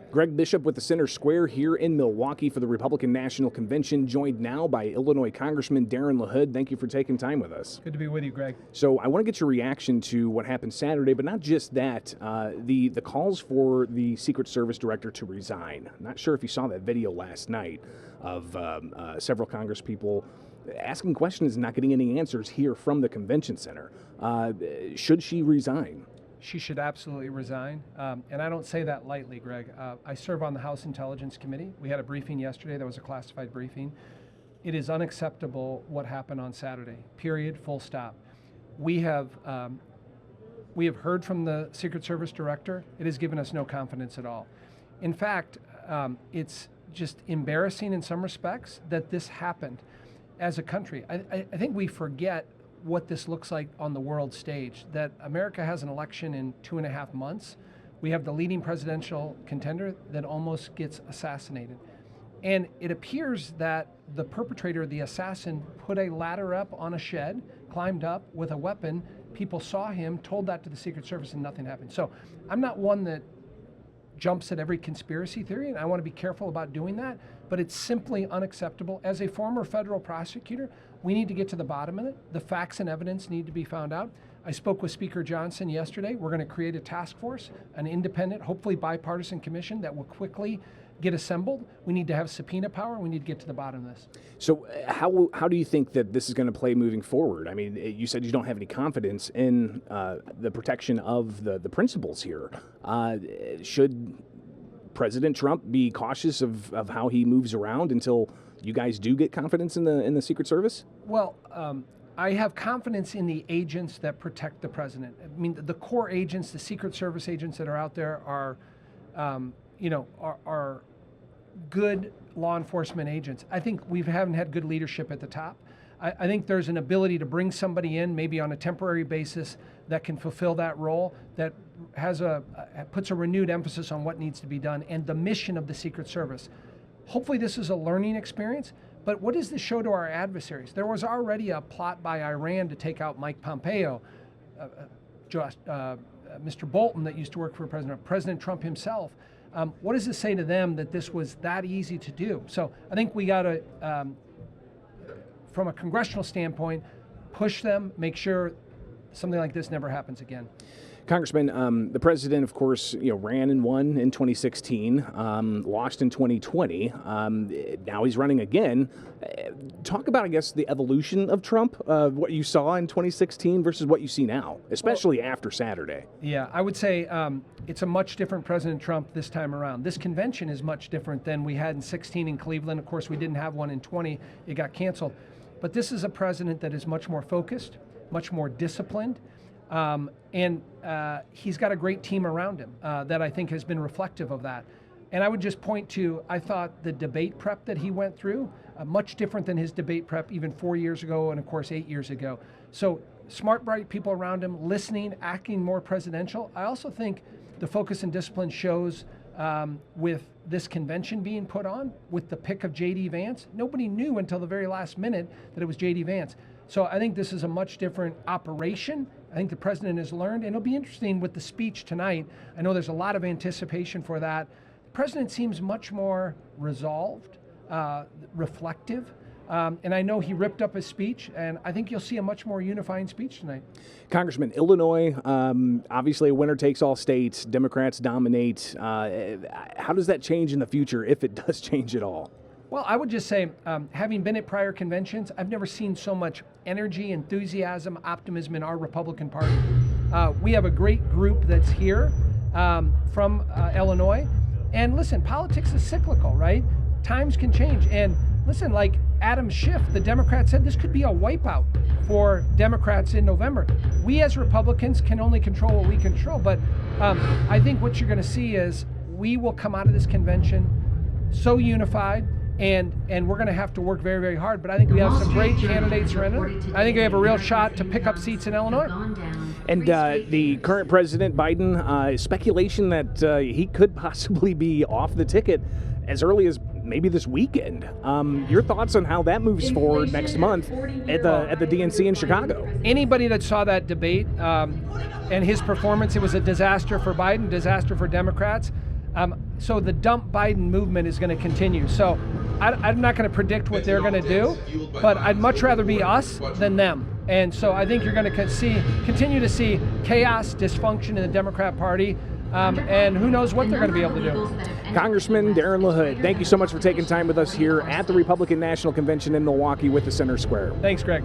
Greg Bishop with the Center Square here in Milwaukee for the Republican National Convention, joined now by Illinois Congressman Darin LaHood. Thank you for taking time with us. Good to be with you, Greg. So I want to get your reaction to what happened Saturday, but not just that, the calls for the Secret Service director to resign. Not sure if you saw that video last night of several congresspeople asking questions and not getting any answers here from the convention center. Should she resign? She should absolutely resign, and I don't say that lightly, Greg. I serve on the House Intelligence Committee. We had a briefing yesterday that was a classified briefing. It is unacceptable what happened on Saturday, period, full stop. We have heard from the Secret Service director. It has given us no confidence at all. In fact, it's just embarrassing in some respects that this happened as a country. I think we forget what this looks like on the world stage, that America has an election in 2.5 months. We have the leading presidential contender that almost gets assassinated. And it appears that the perpetrator, the assassin, put a ladder up on a shed, climbed up with a weapon. People saw him, told that to the Secret Service, and nothing happened. So I'm not one that jumps at every conspiracy theory, and I want to be careful about doing that, but it's simply unacceptable. As a former federal prosecutor, we need to get to the bottom of it. The facts and evidence need to be found out. I spoke with Speaker Johnson yesterday. We're going to create a task force, an independent, hopefully bipartisan commission that will quickly get assembled. We need to have subpoena power. We need to get to the bottom of this. So how do you think that this is going to play moving forward? I mean, you said you don't have any confidence in the protection of the principles here. Should President Trump be cautious of how he moves around until you guys do get confidence in the Secret Service? Well, I have confidence in the agents that protect the president. I mean, the core agents, the Secret Service agents that are out there are good law enforcement agents. I think we haven't had good leadership at the top. I think there's an ability to bring somebody in, maybe on a temporary basis, that can fulfill that role, that has puts a renewed emphasis on what needs to be done and the mission of the Secret Service. Hopefully this is a learning experience, but what does this show to our adversaries? There was already a plot by Iran to take out Mike Pompeo, Mr. Bolton that used to work for President Trump himself. What does this say to them that this was that easy to do? So I think we got to, from a congressional standpoint, push them, make sure something like this never happens again. Congressman, the president, of course, ran and won in 2016, lost in 2020. Now he's running again. Talk about, I guess, the evolution of Trump, what you saw in 2016 versus what you see now, especially after Saturday. Yeah, I would say it's a much different President Trump this time around. This convention is much different than we had in 16 in Cleveland. Of course, we didn't have one in 20. It got canceled. But this is a president that is much more focused, much more disciplined. And he's got a great team around him that I think has been reflective of that. And I would just point to, I thought the debate prep that he went through, much different than his debate prep even 4 years ago and, of course, 8 years ago. So smart, bright people around him, listening, acting more presidential. I also think the focus and discipline shows with this convention being put on, with the pick of J.D. Vance. Nobody knew until the very last minute that it was J.D. Vance. So I think this is a much different operation. I think the president has learned, and it'll be interesting with the speech tonight. I know there's a lot of anticipation for that. The president seems much more resolved, reflective, and I know he ripped up his speech, and I think you'll see a much more unifying speech tonight. Congressman, Illinois, obviously a winner-takes-all state. Democrats dominate. How does that change in the future, if it does change at all? Well, I would just say, having been at prior conventions, I've never seen so much energy, enthusiasm, optimism in our Republican Party. We have a great group that's here from Illinois. And listen, politics is cyclical, right? Times can change. And listen, like Adam Schiff, the Democrat, said this could be a wipeout for Democrats in November. We as Republicans can only control what we control. But I think what you're going to see is we will come out of this convention so unified. And we're going to have to work very, very hard. But I think we have some great candidates running. I think we have a real shot to pick up seats in Illinois. And the current President Biden, speculation that he could possibly be off the ticket as early as maybe this weekend. Your thoughts on how that moves forward next month at the DNC in Chicago? Anybody that saw that debate and his performance, it was a disaster for Biden, disaster for Democrats. So the dump Biden movement is going to continue. So I'm not going to predict what they're going to do, but I'd much rather be us than them. And so I think you're going to continue to see chaos, dysfunction in the Democrat Party, and who knows what they're going to be able to do. Congressman Darin LaHood, thank you so much for taking time with us here at the Republican National Convention in Milwaukee with the Center Square. Thanks, Greg.